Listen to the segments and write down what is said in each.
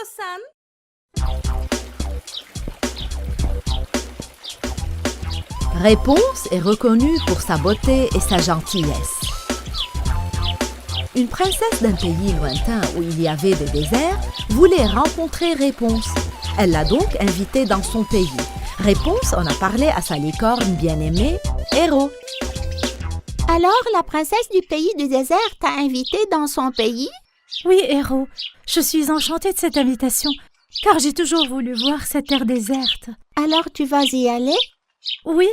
Kosan. Réponse est reconnue pour sa beauté et sa gentillesse. Une princesse d'un pays lointain où il y avait des déserts voulait rencontrer Réponse. Elle l'a donc invitée dans son pays. Réponse en a parlé à sa licorne bien-aimée, Héros. Alors, la princesse du pays du désert t'a invitée dans son pays? Oui, Héros, je suis enchantée de cette invitation, car j'ai toujours voulu voir cette terre déserte. Alors, tu vas y aller? Oui,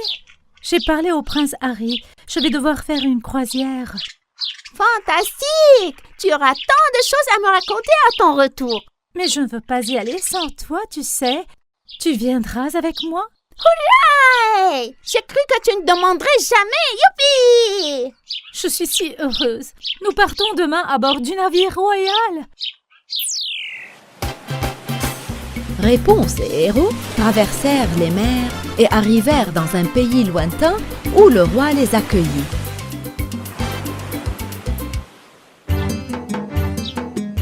j'ai parlé au prince Harry. Je vais devoir faire une croisière. Fantastique! Tu auras tant de choses à me raconter à ton retour. Mais je ne veux pas y aller sans toi, tu sais. Tu viendras avec moi? Hey! J'ai cru que tu ne demanderais jamais. Youpi! Je suis si heureuse. Nous partons demain à bord du navire royal. Réponse et Héros traversèrent les mers et arrivèrent dans un pays lointain où le roi les accueillit.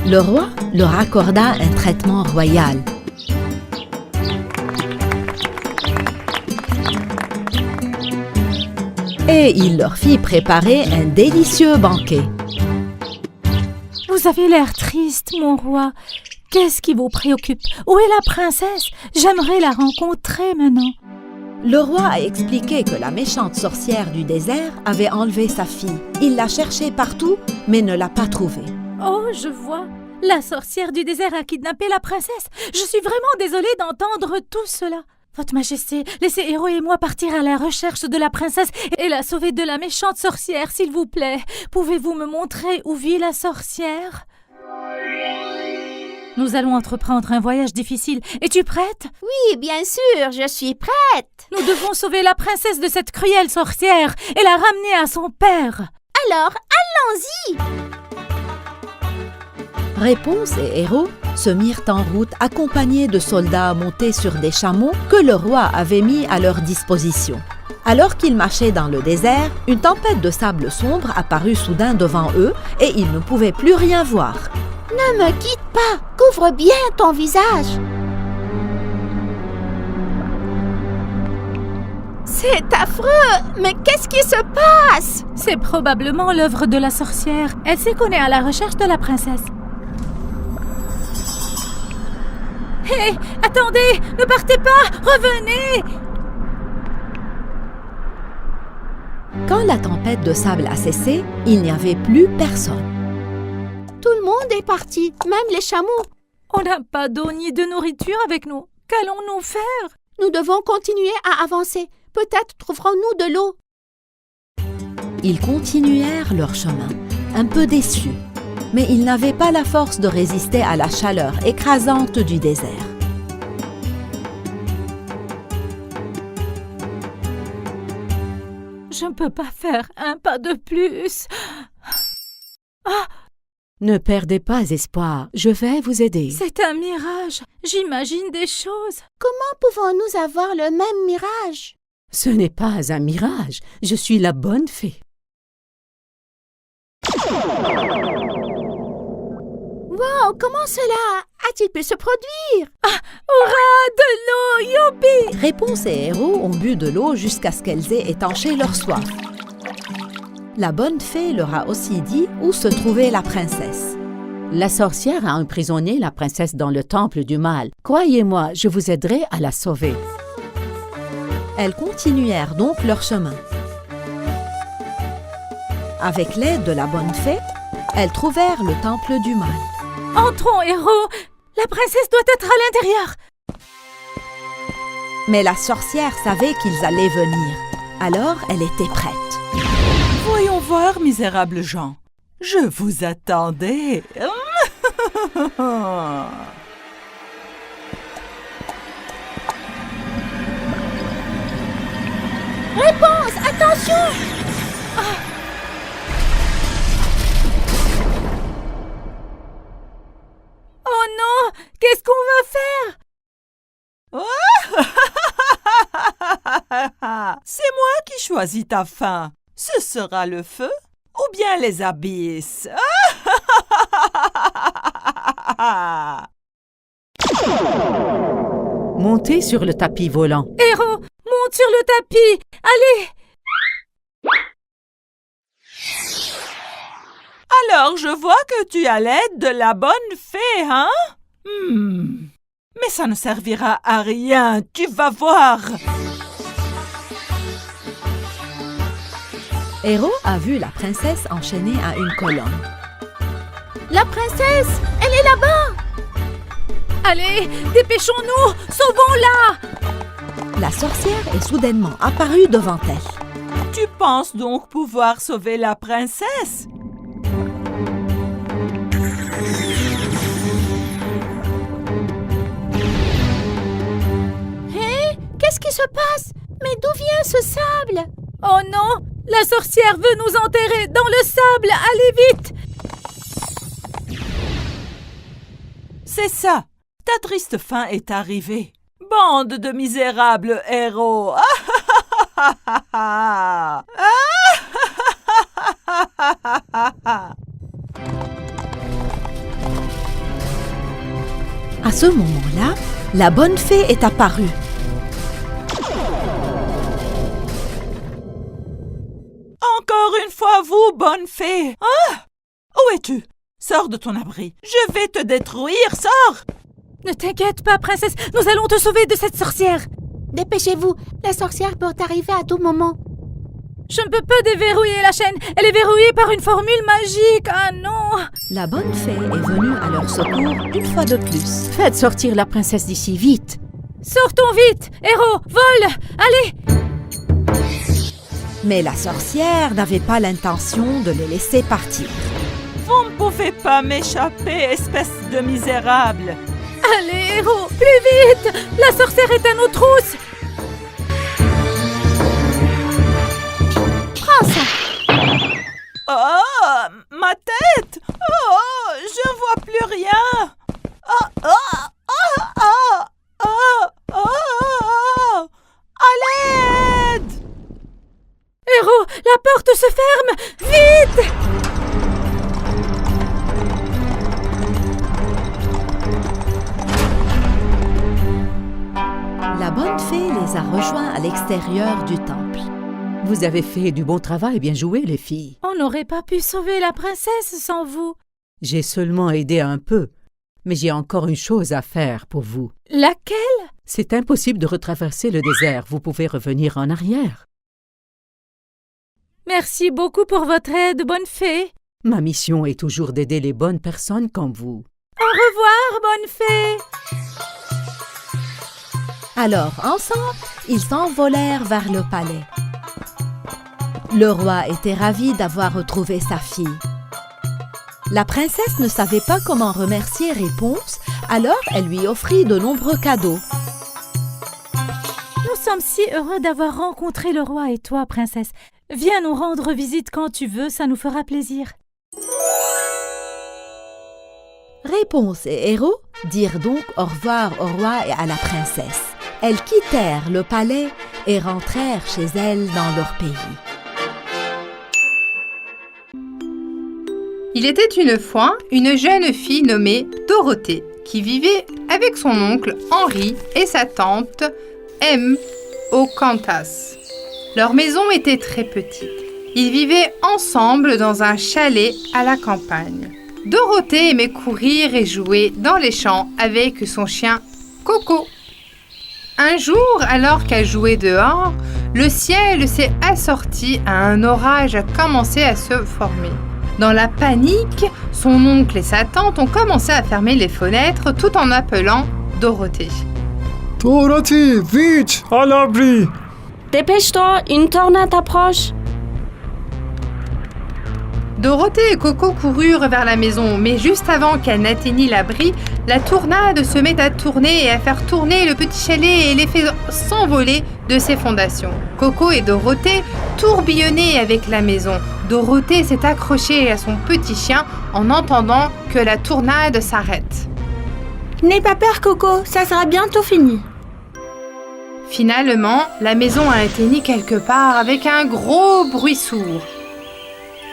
Le roi leur accorda un traitement royal. Et il leur fit préparer un délicieux banquet. Vous avez l'air triste, mon roi. Qu'est-ce qui vous préoccupe? Où est la princesse? J'aimerais la rencontrer maintenant. Le roi a expliqué que la méchante sorcière du désert avait enlevé sa fille. Il l'a cherchée partout, mais ne l'a pas trouvée. Oh, je vois. La sorcière du désert a kidnappé la princesse. Je suis vraiment désolée d'entendre tout cela. Votre Majesté, laissez Héros et moi partir à la recherche de la princesse et la sauver de la méchante sorcière, s'il vous plaît. Pouvez-vous me montrer où vit la sorcière? Nous allons entreprendre un voyage difficile. Es-tu prête? Oui, bien sûr, je suis prête. Nous devons sauver la princesse de cette cruelle sorcière et la ramener à son père. Alors, allons-y! Réponse et Héros se mirent en route accompagnés de soldats montés sur des chameaux que le roi avait mis à leur disposition. Alors qu'ils marchaient dans le désert, une tempête de sable sombre apparut soudain devant eux et ils ne pouvaient plus rien voir. Ne me quitte pas! Couvre bien ton visage! C'est affreux! Mais qu'est-ce qui se passe? C'est probablement l'œuvre de la sorcière. Elle sait qu'on est à la recherche de la princesse. Hé, attendez! Ne partez pas! Revenez! Quand la tempête de sable a cessé, il n'y avait plus personne. Tout le monde est parti, même les chameaux. On n'a pas d'eau ni de nourriture avec nous. Qu'allons-nous faire? Nous devons continuer à avancer. Peut-être trouverons-nous de l'eau. Ils continuèrent leur chemin, un peu déçus, mais ils n'avaient pas la force de résister à la chaleur écrasante du désert. Je ne peux pas faire un pas de plus. Ah! Ne perdez pas espoir, je vais vous aider. C'est un mirage. J'imagine des choses. Comment pouvons-nous avoir le même mirage? Ce n'est pas un mirage, je suis la bonne fée. Wow, comment cela a-t-il pu se produire? Hurrah! De l'eau! Youpi! Réponse et Héros ont bu de l'eau jusqu'à ce qu'elles aient étanché leur soif. La bonne fée leur a aussi dit où se trouvait la princesse. La sorcière a emprisonné la princesse dans le temple du mal. Croyez-moi, je vous aiderai à la sauver. Elles continuèrent donc leur chemin. Avec l'aide de la bonne fée, elles trouvèrent le temple du mal. Entrons, Héros! La princesse doit être à l'intérieur! Mais la sorcière savait qu'ils allaient venir. Alors elle était prête. Voyons voir, misérables gens. Je vous attendais. Réponse! Attention! Oh non! Qu'est-ce qu'on va faire? C'est moi qui choisis ta fin. Ce sera le feu ou bien les abysses. monter sur le tapis volant. Héros, monte sur le tapis. Allez. Alors, je vois que tu as l'aide de la bonne fée, hein? Mais ça ne servira à rien, tu vas voir. Héros a vu la princesse enchaînée à une colonne. La princesse, elle est là-bas. Allez, dépêchons-nous. Sauvons-la. La sorcière est soudainement apparue devant elle. Tu penses donc pouvoir sauver la princesse? Qu'est-ce qui se passe? Mais d'où vient ce sable? Oh non, la sorcière veut nous enterrer dans le sable. Allez vite. C'est ça, ta triste fin est arrivée. Bande de misérables héros. À ce moment-là, la bonne fée est apparue. Encore une fois, vous, bonne fée. Ah! Où es-tu? Sors de ton abri. Je vais te détruire, sors! Ne t'inquiète pas, princesse. Nous allons te sauver de cette sorcière. Dépêchez-vous, la sorcière peut arriver à tout moment. Je ne peux pas déverrouiller la chaîne. Elle est verrouillée par une formule magique. Ah non! La bonne fée est venue à leur secours une fois de plus. Faites sortir la princesse d'ici, vite. Sortons vite. Héros, vole. Allez. Mais la sorcière n'avait pas l'intention de les laisser partir. Vous ne pouvez pas m'échapper, espèce de misérable. Allez, héros, plus vite. La sorcière est à nos trousses. Prends ça. Oh, ma tête! Oh, je vois plus rien! Oh, oh, oh, oh, oh, oh, oh. À l'aide! Héros, la porte se ferme. Vite! La bonne fée les a rejoints à l'extérieur du temple. Vous avez fait du bon travail, bien joué, les filles. On n'aurait pas pu sauver la princesse sans vous. J'ai seulement aidé un peu, mais j'ai encore une chose à faire pour vous. Laquelle? C'est impossible de retraverser le désert. Vous pouvez revenir en arrière. Merci beaucoup pour votre aide, bonne fée. Ma mission est toujours d'aider les bonnes personnes comme vous. Au revoir, bonne fée. Alors, ensemble, ils s'envolèrent vers le palais. Le roi était ravi d'avoir retrouvé sa fille. La princesse ne savait pas comment remercier Réponse, alors elle lui offrit de nombreux cadeaux. Nous sommes si heureux d'avoir rencontré le roi et toi, princesse. Viens nous rendre visite quand tu veux, ça nous fera plaisir. Réponse et Héros dirent donc au revoir au roi et à la princesse. Elles quittèrent le palais et rentrèrent chez elles dans leur pays. Il était une fois une jeune fille nommée Dorothée qui vivait avec son oncle Henri et sa tante M. au Kansas. Leur maison était très petite. Ils vivaient ensemble dans un chalet à la campagne. Dorothée aimait courir et jouer dans les champs avec son chien Coco. Un jour, alors qu'elle jouait dehors, le ciel s'est assorti à un orage a commencé à se former. Dans la panique, son oncle et sa tante ont commencé à fermer les fenêtres tout en appelant Dorothée. Dorothée, vite, à l'abri! Dépêche-toi, une tornade approche. Dorothée et Coco coururent vers la maison, mais juste avant qu'elle n'atteignît l'abri, la tornade se met à tourner et à faire tourner le petit chalet et les fait s'envoler de ses fondations. Coco et Dorothée tourbillonnaient avec la maison. Dorothée s'est accrochée à son petit chien en entendant que la tornade s'arrête. N'aie pas peur, Coco, ça sera bientôt fini. Finalement, la maison a atteint quelque part avec un gros bruit sourd.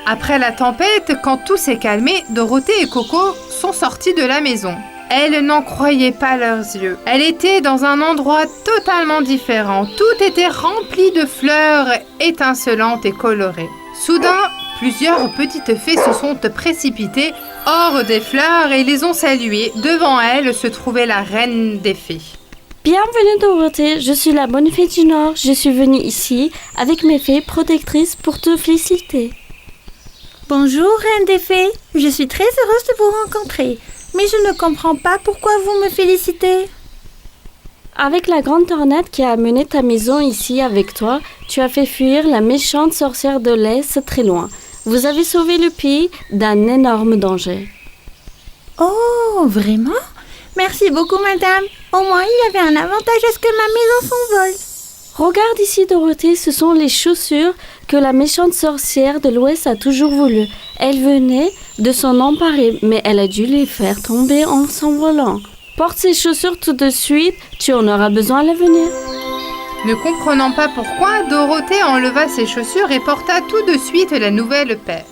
Après la tempête, quand tout s'est calmé, Dorothée et Coco sont sortis de la maison. Elles n'en croyaient pas leurs yeux. Elle était dans un endroit totalement différent. Tout était rempli de fleurs étincelantes et colorées. Soudain, plusieurs petites fées se sont précipitées hors des fleurs et les ont saluées. Devant elles se trouvait la reine des fées. Bienvenue Dorothée, je suis la bonne fée du Nord. Je suis venue ici avec mes fées protectrices pour te féliciter. Bonjour, Reine des Fées. Je suis très heureuse de vous rencontrer. Mais je ne comprends pas pourquoi vous me félicitez. Avec la grande tornade qui a amené ta maison ici avec toi, tu as fait fuir la méchante sorcière de l'Est très loin. Vous avez sauvé le pays d'un énorme danger. Oh, vraiment? Merci beaucoup, madame. Au moins, il y avait un avantage à ce que ma maison s'envole. Regarde ici, Dorothée, ce sont les chaussures que la méchante sorcière de l'Ouest a toujours voulu. Elle venait de s'en emparer, mais elle a dû les faire tomber en s'envolant. Porte ces chaussures tout de suite, tu en auras besoin à l'avenir. Ne comprenant pas pourquoi, Dorothée enleva ses chaussures et porta tout de suite la nouvelle paire.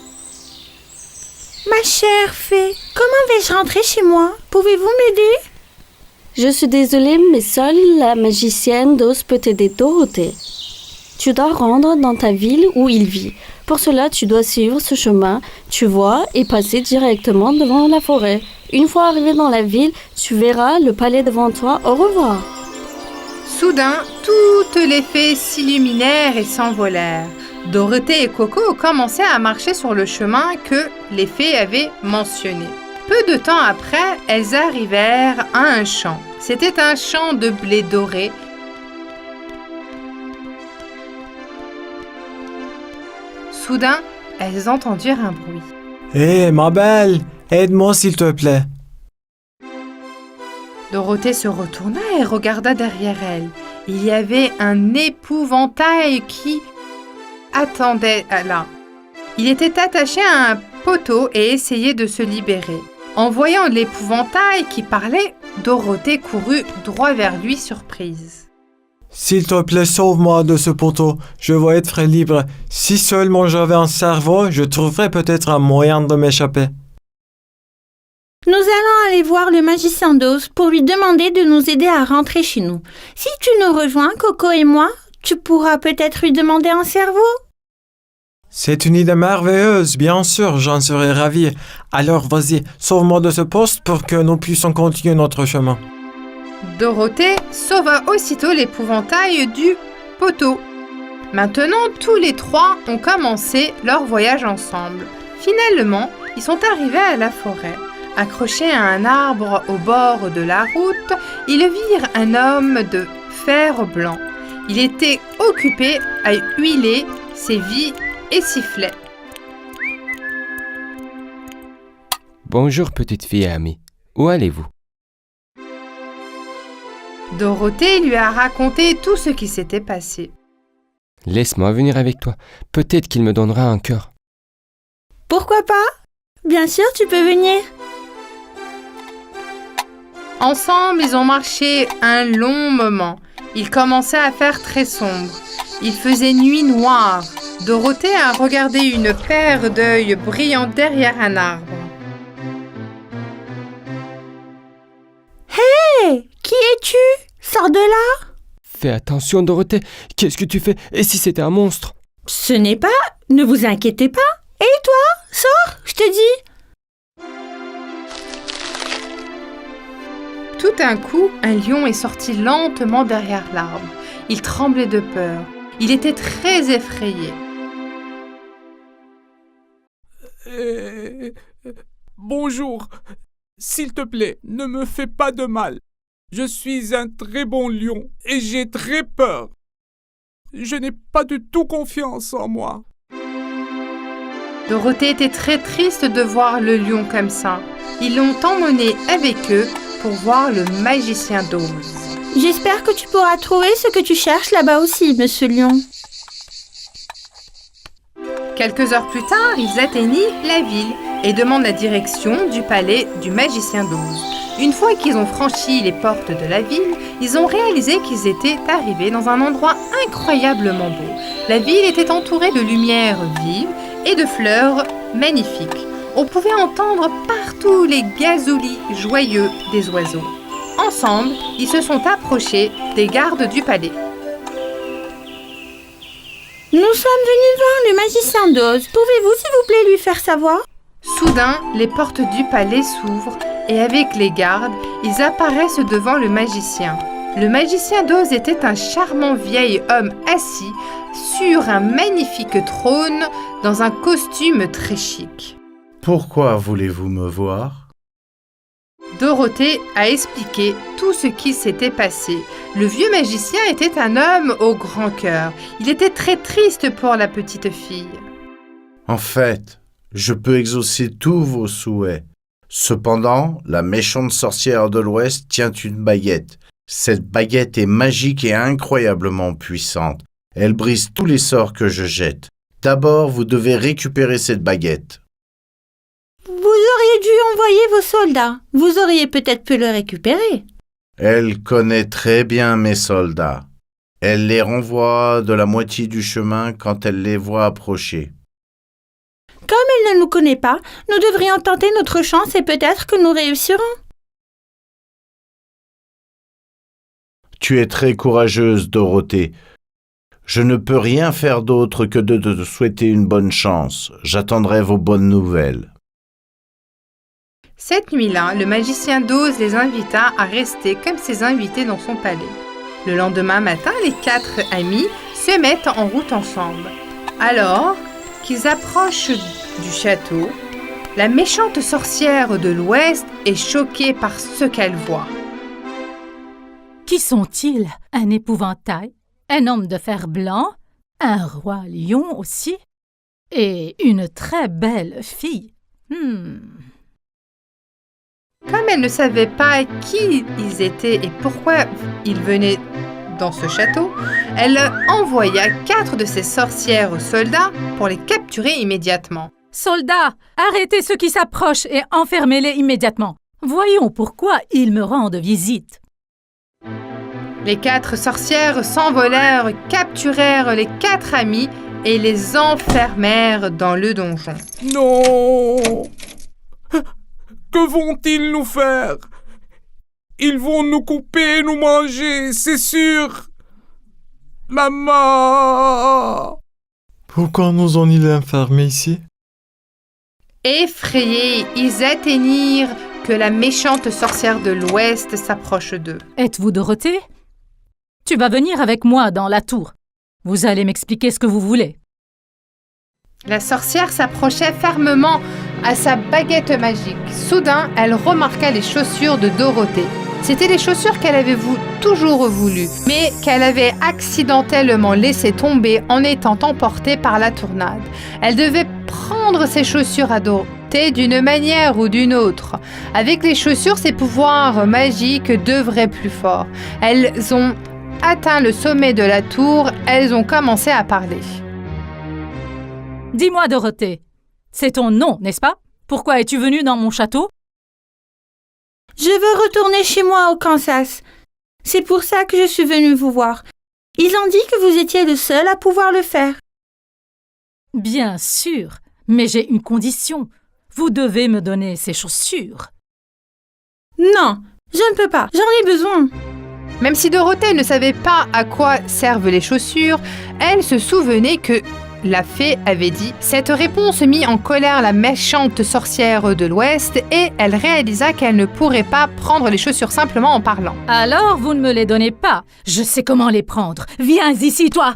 Ma chère fée, comment vais-je rentrer chez moi? Pouvez-vous m'aider? Je suis désolée, mais seule la magicienne d'Oz peut t'aider, Dorothée. Tu dois rentrer dans ta ville où il vit. Pour cela, tu dois suivre ce chemin, tu vois, et passer directement devant la forêt. Une fois arrivé dans la ville, tu verras le palais devant toi. Au revoir. Soudain, toutes les fées s'illuminèrent et s'envolèrent. Dorothée et Coco commençaient à marcher sur le chemin que les fées avaient mentionné. Peu de temps après, elles arrivèrent à un champ. C'était un champ de blé doré. Soudain, elles entendirent un bruit. Hé, ma belle, aide-moi s'il te plaît. Dorothée se retourna et regarda derrière elle. Il y avait un épouvantail qui attendait là. Il était attaché à un poteau et essayait de se libérer. En voyant l'épouvantail qui parlait, Dorothée courut droit vers lui surprise. S'il te plaît, sauve-moi de ce poteau. Je veux être libre. Si seulement j'avais un cerveau, je trouverais peut-être un moyen de m'échapper. Nous allons aller voir le magicien d'Oz pour lui demander de nous aider à rentrer chez nous. Si tu nous rejoins, Coco et moi, tu pourras peut-être lui demander un cerveau. C'est une idée merveilleuse, bien sûr, j'en serais ravi. Alors vas-y, sauve-moi de ce poste pour que nous puissions continuer notre chemin. Dorothée sauva aussitôt l'épouvantail du poteau. Maintenant, tous les trois ont commencé leur voyage ensemble. Finalement, ils sont arrivés à la forêt. Accrochés à un arbre au bord de la route, ils virent un homme de fer blanc. Il était occupé à huiler ses vies et sifflait. Bonjour petite fille amie, où allez-vous? Dorothée lui a raconté tout ce qui s'était passé. Laisse-moi venir avec toi, peut-être qu'il me donnera un cœur. Pourquoi pas? Bien sûr, tu peux venir. Ensemble, ils ont marché un long moment. Il commençait à faire très sombre. Il faisait nuit noire. Dorothée a regardé une paire d'yeux brillants derrière un arbre. Hé! Qui es-tu? Sors de là! Fais attention Dorothée, qu'est-ce que tu fais? Et si c'était un monstre? Ce n'est pas... Ne vous inquiétez pas. Et toi? Sors, je te dis. Tout d'un coup, un lion est sorti lentement derrière l'arbre. Il tremblait de peur. Il était très effrayé. Bonjour. S'il te plaît, ne me fais pas de mal. Je suis un très bon lion et j'ai très peur. Je n'ai pas du tout confiance en moi. Dorothée était très triste de voir le lion comme ça. Ils l'ont emmené avec eux pour voir le magicien d'Oz. J'espère que tu pourras trouver ce que tu cherches là-bas aussi, monsieur lion. Quelques heures plus tard, ils atteignirent la ville et demandent la direction du palais du magicien d'Oz. Une fois qu'ils ont franchi les portes de la ville, ils ont réalisé qu'ils étaient arrivés dans un endroit incroyablement beau. La ville était entourée de lumières vives et de fleurs magnifiques. On pouvait entendre partout les gazoulis joyeux des oiseaux. Ensemble, ils se sont approchés des gardes du palais. Nous sommes venus voir le magicien d'Oz. Pouvez-vous, s'il vous plaît, lui faire savoir? Soudain, les portes du palais s'ouvrent et avec les gardes, ils apparaissent devant le magicien. Le magicien d'Oz était un charmant vieil homme assis sur un magnifique trône dans un costume très chic. Pourquoi voulez-vous me voir? Dorothée a expliqué tout ce qui s'était passé. Le vieux magicien était un homme au grand cœur. Il était très triste pour la petite fille. En fait, je peux exaucer tous vos souhaits. Cependant, la méchante sorcière de l'Ouest tient une baguette. Cette baguette est magique et incroyablement puissante. Elle brise tous les sorts que je jette. D'abord, vous devez récupérer cette baguette. Vous auriez dû envoyer vos soldats. Vous auriez peut-être pu le récupérer. Elle connaît très bien mes soldats. Elle les renvoie de la moitié du chemin quand elle les voit approcher. Comme elle ne nous connaît pas, nous devrions tenter notre chance et peut-être que nous réussirons. Tu es très courageuse, Dorothée. Je ne peux rien faire d'autre que de te souhaiter une bonne chance. J'attendrai vos bonnes nouvelles. Cette nuit-là, le magicien d'Oz les invita à rester comme ses invités dans son palais. Le lendemain matin, les 4 amis se mettent en route ensemble. Alors qu'ils approchent du château, la méchante sorcière de l'Ouest est choquée par ce qu'elle voit. Qui sont-ils? Un épouvantail, un homme de fer blanc, un roi lion aussi, et une très belle fille. Comme elle ne savait pas qui ils étaient et pourquoi ils venaient dans ce château, elle envoya 4 de ses sorcières soldats pour les capturer immédiatement. Soldats, arrêtez ceux qui s'approchent et enfermez-les immédiatement. Voyons pourquoi ils me rendent visite. Les 4 sorcières s'envolèrent, capturèrent les 4 amis et les enfermèrent dans le donjon. Non! Que vont-ils nous faire? Ils vont nous couper, nous manger, c'est sûr. Maman! Pourquoi nous ont-ils enfermés ici? Effrayés, ils atteignirent que la méchante sorcière de l'Ouest s'approche d'eux. Êtes-vous Dorothée? Tu vas venir avec moi dans la tour. Vous allez m'expliquer ce que vous voulez. La sorcière s'approchait fermement à sa baguette magique. Soudain, elle remarqua les chaussures de Dorothée. C'étaient les chaussures qu'elle avait toujours voulues, mais qu'elle avait accidentellement laissées tomber en étant emportée par la tornade. Elle devait prendre ses chaussures à Dorothée d'une manière ou d'une autre. Avec les chaussures, ses pouvoirs magiques devraient plus forts. Elles ont atteint le sommet de la tour, elles ont commencé à parler. Dis-moi, Dorothée, c'est ton nom, n'est-ce pas? Pourquoi es-tu venue dans mon château? Je veux retourner chez moi au Kansas. C'est pour ça que je suis venue vous voir. Ils ont dit que vous étiez le seul à pouvoir le faire. Bien sûr, mais j'ai une condition. Vous devez me donner ces chaussures. Non, je ne peux pas. J'en ai besoin. Même si Dorothée ne savait pas à quoi servent les chaussures, elle se souvenait que la fée avait dit. Cette réponse mit en colère la méchante sorcière de l'Ouest et elle réalisa qu'elle ne pourrait pas prendre les chaussures simplement en parlant. Alors vous ne me les donnez pas. Je sais comment les prendre. Viens ici, toi.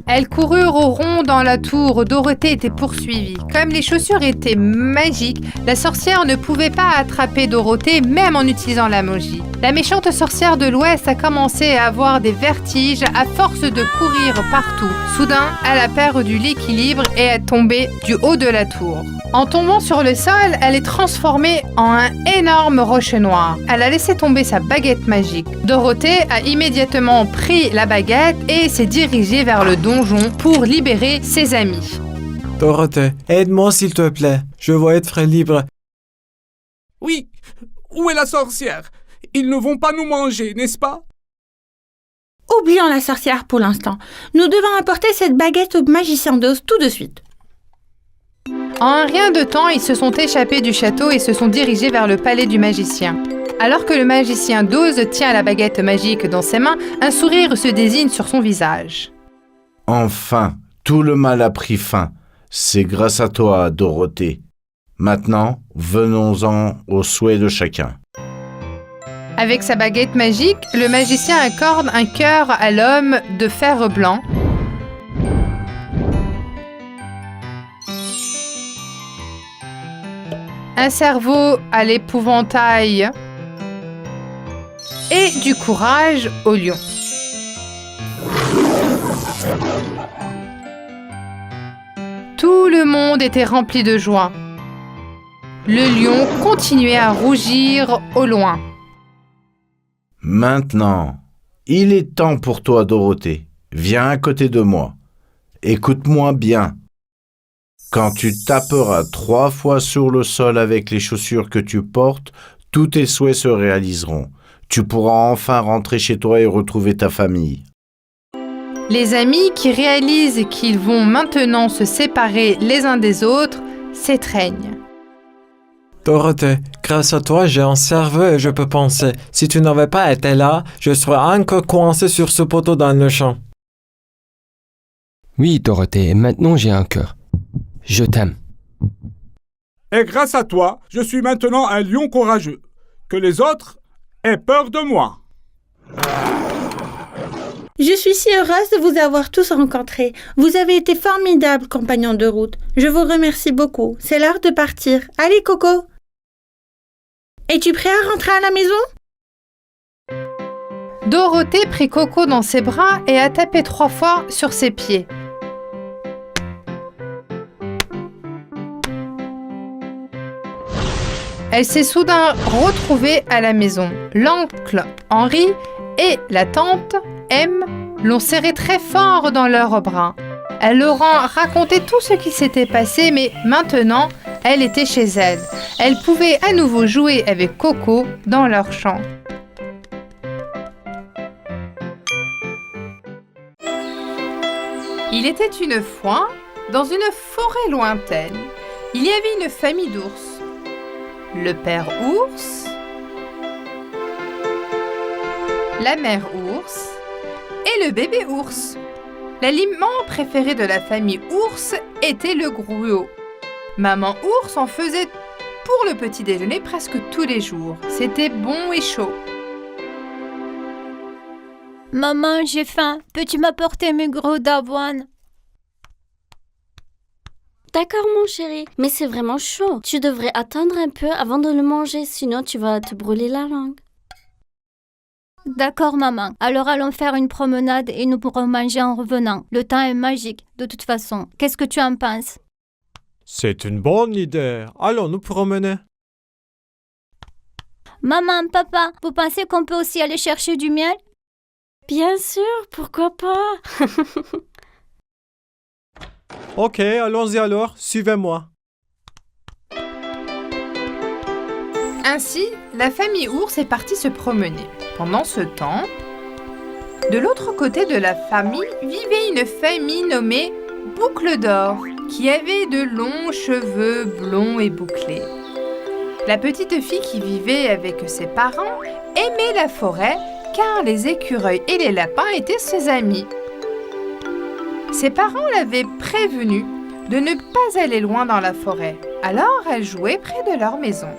Elles coururent au rond dans la tour. Dorothée était poursuivie. Comme les chaussures étaient magiques, la sorcière ne pouvait pas attraper Dorothée, même en utilisant la magie. La méchante sorcière de l'Ouest a commencé à avoir des vertiges à force de courir partout. Soudain, elle a perdu l'équilibre et est tombée du haut de la tour. En tombant sur le sol, elle est transformée en un énorme rocher noir. Elle a laissé tomber sa baguette magique. Dorothée a immédiatement pris la baguette et s'est dirigée vers le donjon pour libérer ses amis. Dorothée, aide-moi s'il te plaît. Je veux être libre. Oui, où est la sorcière? Ils ne vont pas nous manger, n'est-ce pas? Oublions la sorcière pour l'instant. Nous devons apporter cette baguette au magicien d'Oz tout de suite. En un rien de temps, ils se sont échappés du château et se sont dirigés vers le palais du magicien. Alors que le magicien d'Oz tient la baguette magique dans ses mains, un sourire se dessine sur son visage. Enfin, tout le mal a pris fin. C'est grâce à toi, Dorothée. Maintenant, venons-en aux souhaits de chacun. Avec sa baguette magique, le magicien accorde un cœur à l'homme de fer blanc. Un cerveau à l'épouvantail et du courage au lion. Tout le monde était rempli de joie. Le lion continuait à rougir au loin. Maintenant, il est temps pour toi, Dorothée. Viens à côté de moi. Écoute-moi bien. Quand tu taperas 3 fois sur le sol avec les chaussures que tu portes, tous tes souhaits se réaliseront. Tu pourras enfin rentrer chez toi et retrouver ta famille. Les amis qui réalisent qu'ils vont maintenant se séparer les uns des autres s'étreignent. Dorothée, grâce à toi, j'ai un cerveau et je peux penser. Si tu n'avais pas été là, je serais encore coincé sur ce poteau dans le champ. Oui, Dorothée, maintenant j'ai un cœur. Je t'aime. Et grâce à toi, je suis maintenant un lion courageux. Que les autres aient peur de moi. Je suis si heureuse de vous avoir tous rencontrés. Vous avez été formidables, compagnons de route. Je vous remercie beaucoup. C'est l'heure de partir. Allez, Coco. Es-tu prêt à rentrer à la maison? Dorothée prit Coco dans ses bras et a tapé 3 fois sur ses pieds. Elle s'est soudain retrouvée à la maison. L'oncle Henri et la tante M l'ont serrée très fort dans leurs bras. Elle leur a raconté tout ce qui s'était passé, mais maintenant, elle était chez elle. Elle pouvait à nouveau jouer avec Coco dans leur champ. Il était une fois, dans une forêt lointaine, il y avait une famille d'ours. Le père ours, la mère ours et le bébé ours. L'aliment préféré de la famille ours était le gruau. Maman ours en faisait pour le petit déjeuner presque tous les jours. C'était bon et chaud. Maman, j'ai faim. Peux-tu m'apporter mes gros d'avoine? D'accord, mon chéri, mais c'est vraiment chaud. Tu devrais attendre un peu avant de le manger, sinon tu vas te brûler la langue. D'accord, maman. Alors allons faire une promenade et nous pourrons manger en revenant. Le temps est magique, de toute façon. Qu'est-ce que tu en penses? C'est une bonne idée. Allons nous promener. Maman, papa, vous pensez qu'on peut aussi aller chercher du miel? Bien sûr, pourquoi pas? Ok, allons-y alors. Suivez-moi. Ainsi, la famille ours est partie se promener. Pendant ce temps, de l'autre côté de la famille vivait une famille nommée Boucle d'Or, qui avait de longs cheveux blonds et bouclés. La petite fille qui vivait avec ses parents aimait la forêt car les écureuils et les lapins étaient ses amis. Ses parents l'avaient prévenue de ne pas aller loin dans la forêt, alors elle jouait près de leur maison.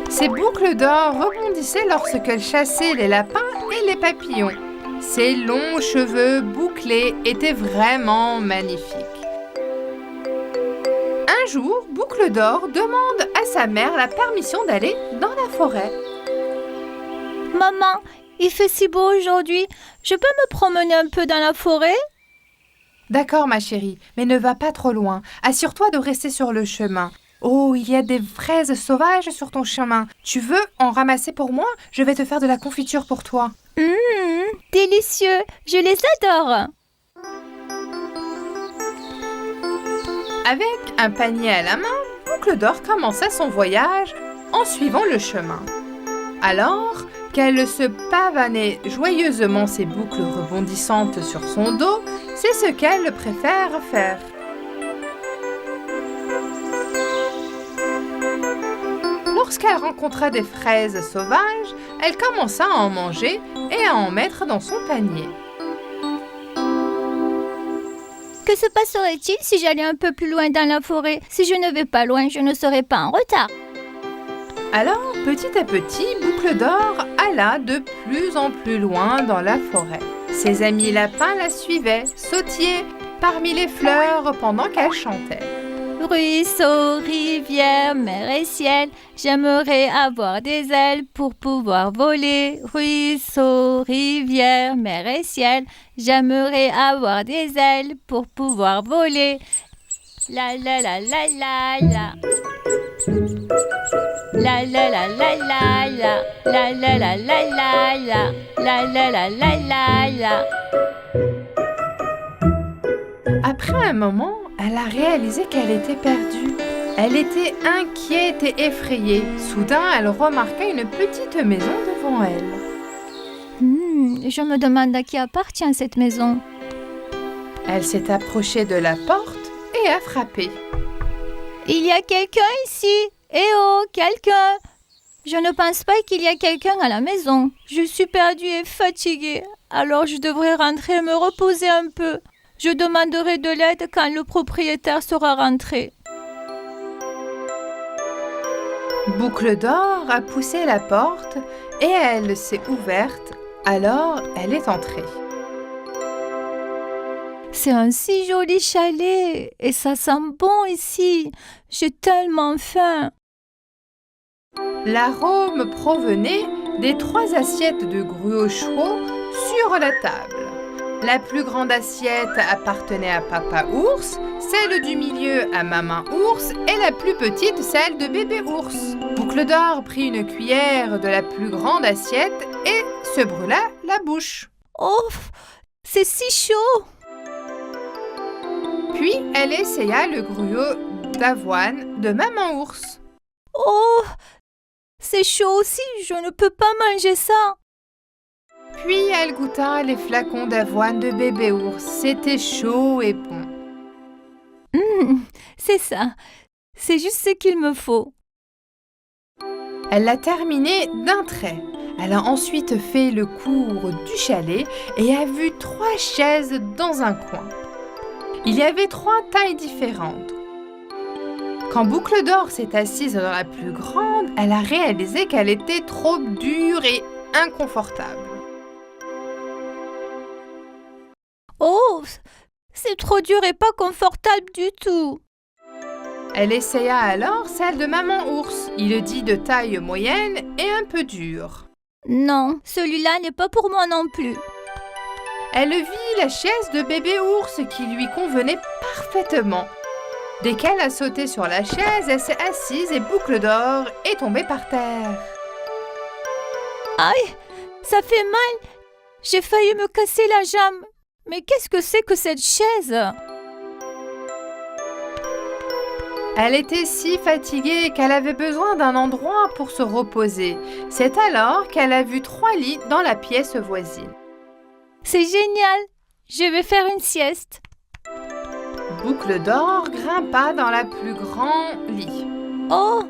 Ses boucles d'or rebondissaient lorsqu'elle chassait les lapins et les papillons. Ses longs cheveux bouclés étaient vraiment magnifiques. Un jour, Boucle d'Or demande à sa mère la permission d'aller dans la forêt. Maman, il fait si beau aujourd'hui. Je peux me promener un peu dans la forêt? D'accord, ma chérie, mais ne va pas trop loin. Assure-toi de rester sur le chemin. Oh, il y a des fraises sauvages sur ton chemin. Tu veux en ramasser pour moi? Je vais te faire de la confiture pour toi. Délicieux. Je les adore. Avec un panier à la main, Boucle d'Or commença son voyage en suivant le chemin. Alors qu'elle se pavanait joyeusement ses boucles rebondissantes sur son dos, C'est ce qu'elle préfère faire. Lorsqu'elle rencontra des fraises sauvages, elle commença à en manger et à en mettre dans son panier. Que se passerait-il si j'allais un peu plus loin dans la forêt? Si je ne vais pas loin, je ne serai pas en retard. Alors, petit à petit, Boucle d'Or alla de plus en plus loin dans la forêt. Ses amis lapins la suivaient, sautillaient parmi les fleurs pendant qu'elle chantait. Ruisseau, rivière, mer et ciel, j'aimerais avoir des ailes pour pouvoir voler. Ruisseau, rivière, mer et ciel, j'aimerais avoir des ailes pour pouvoir voler. La la la la la la. La la la la la la. La la la la la la. La la la la la la. Après un moment, elle a réalisé qu'elle était perdue. Elle était inquiète et effrayée. Soudain, elle remarqua une petite maison devant elle. Je me demande à qui appartient cette maison. Elle s'est approchée de la porte et a frappé. Il y a quelqu'un ici? Eh oh, quelqu'un! Je ne pense pas qu'il y a quelqu'un à la maison. Je suis perdue et fatiguée. Alors je devrais rentrer et me reposer un peu. Je demanderai de l'aide quand le propriétaire sera rentré. Boucle d'Or a poussé la porte et elle s'est ouverte. Alors elle est entrée. C'est un si joli chalet et ça sent bon ici. J'ai tellement faim. L'arôme provenait des 3 assiettes de gruau chaud sur la table. La plus grande assiette appartenait à Papa Ours, celle du milieu à Maman Ours et la plus petite celle de Bébé Ours. Boucle d'Or prit une cuillère de la plus grande assiette et se brûla la bouche. Oh, c'est si chaud! Puis elle essaya le gruau d'avoine de Maman Ours. Oh, c'est chaud aussi, je ne peux pas manger ça. Puis elle goûta les flacons d'avoine de Bébé Ours. C'était chaud et bon. C'est ça, c'est juste ce qu'il me faut. Elle l'a terminé d'un trait. Elle a ensuite fait le cours du chalet et a vu 3 chaises dans un coin. Il y avait 3 tailles différentes. Quand Boucle d'Or s'est assise dans la plus grande, elle a réalisé qu'elle était trop dure et inconfortable. Oh, c'est trop dur et pas confortable du tout. Elle essaya alors celle de Maman Ours. Il le dit de taille moyenne et un peu dure. Non, celui-là n'est pas pour moi non plus. Elle vit la chaise de Bébé Ours qui lui convenait parfaitement. Dès qu'elle a sauté sur la chaise, elle s'est assise et Boucle d'Or est tombée par terre. Aïe, ça fait mal. J'ai failli me casser la jambe. Mais qu'est-ce que c'est que cette chaise? Elle était si fatiguée qu'elle avait besoin d'un endroit pour se reposer. C'est alors qu'elle a vu 3 lits dans la pièce voisine. C'est génial. Je vais faire une sieste. Boucle d'Or grimpa dans la plus grand lit. Oh,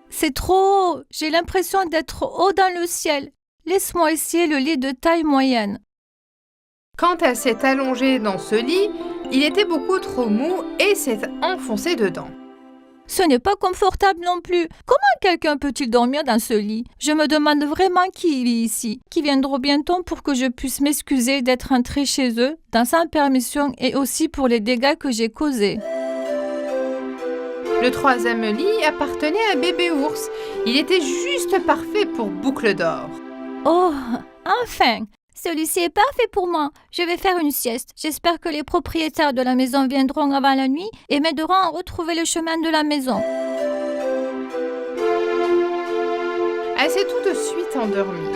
c'est trop haut. J'ai l'impression d'être haut dans le ciel. Laisse-moi essayer le lit de taille moyenne. Quand elle s'est allongée dans ce lit, il était beaucoup trop mou et s'est enfoncée dedans. Ce n'est pas confortable non plus. Comment quelqu'un peut-il dormir dans ce lit? Je me demande vraiment qui vit ici, qui viendront bientôt pour que je puisse m'excuser d'être entrée chez eux, dans sa permission et aussi pour les dégâts que j'ai causés. Le 3e lit appartenait à Bébé Ours. Il était juste parfait pour Boucle d'Or. Oh, enfin! Celui-ci est parfait pour moi. Je vais faire une sieste. J'espère que les propriétaires de la maison viendront avant la nuit et m'aideront à retrouver le chemin de la maison. Elle s'est tout de suite endormie.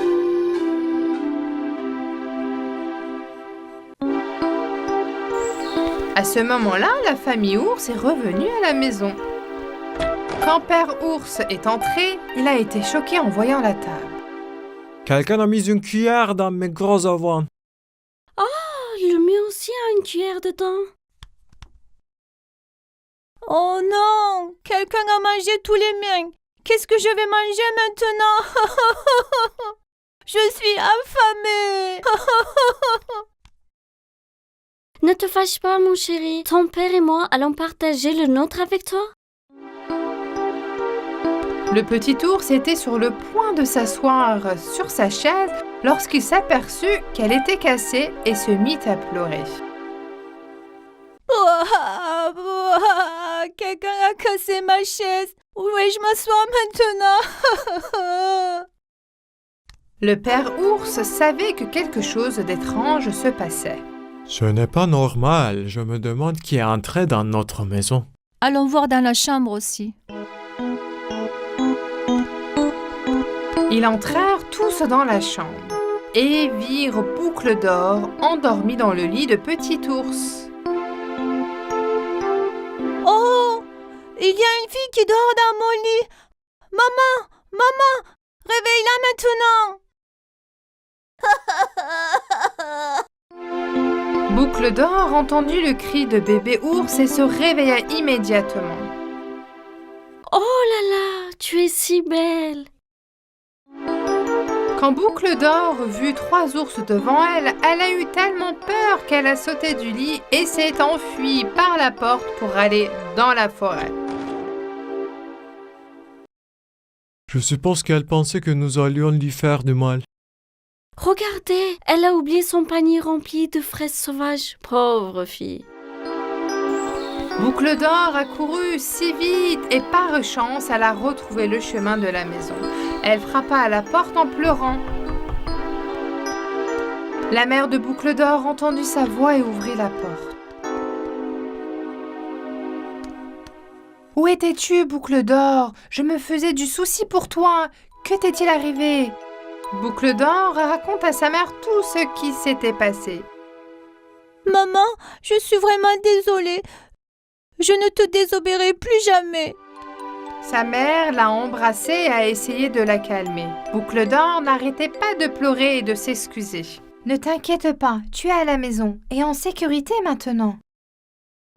À ce moment-là, la famille Ours est revenue à la maison. Quand Père Ours est entré, il a été choqué en voyant la table. Quelqu'un a mis une cuillère dans mes gros avoines. Le mien aussi. aussi a une cuillère dedans. Oh non! Quelqu'un a mangé tous les miens. Qu'est-ce que je vais manger maintenant? Je suis affamée. Ne te fâche pas, mon chéri. Ton père et moi allons partager le nôtre avec toi. Le petit ours était sur le point de s'asseoir sur sa chaise lorsqu'il s'aperçut qu'elle était cassée et se mit à pleurer. Quelqu'un a cassé ma chaise. Où vais-je m'asseoir maintenant? Le père ours savait que quelque chose d'étrange se passait. Ce n'est pas normal. Je me demande qui est entré dans notre maison. Allons voir dans la chambre aussi. Ils entrèrent tous dans la chambre et virent Boucle d'Or endormi dans le lit de Petit ours. Oh! Il y a une fille qui dort dans mon lit. Maman! Maman! Réveille-la maintenant! Boucle d'Or entendit le cri de bébé ours et se réveilla immédiatement. Oh là là, tu es si belle. Quand Boucle d'Or vit 3 ours devant elle, elle a eu tellement peur qu'elle a sauté du lit et s'est enfuie par la porte pour aller dans la forêt. Je suppose qu'elle pensait que nous allions lui faire du mal. Regardez, elle a oublié son panier rempli de fraises sauvages. Pauvre fille. Boucle d'Or a couru si vite et par chance, elle a retrouvé le chemin de la maison. Elle frappa à la porte en pleurant. La mère de Boucle d'Or entendit sa voix et ouvrit la porte. « Où étais-tu, Boucle d'Or? Je me faisais du souci pour toi. Que t'est-il arrivé ?» Boucle d'Or raconte à sa mère tout ce qui s'était passé. « Maman, je suis vraiment désolée. Je ne te désobéirai plus jamais. » Sa mère l'a embrassée et a essayé de la calmer. Boucle d'Or n'arrêtait pas de pleurer et de s'excuser. « Ne t'inquiète pas, tu es à la maison et en sécurité maintenant. »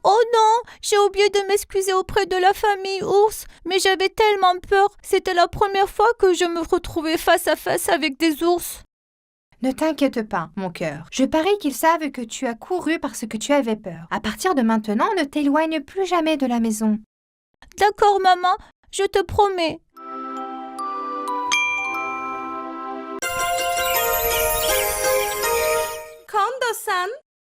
Oh non, j'ai oublié de m'excuser auprès de la famille ours, mais j'avais tellement peur. C'était la première fois que je me retrouvais face à face avec des ours. Ne t'inquiète pas, mon cœur. Je parie qu'ils savent que tu as couru parce que tu avais peur. À partir de maintenant, ne t'éloigne plus jamais de la maison. D'accord, maman, je te promets. Kondo-san,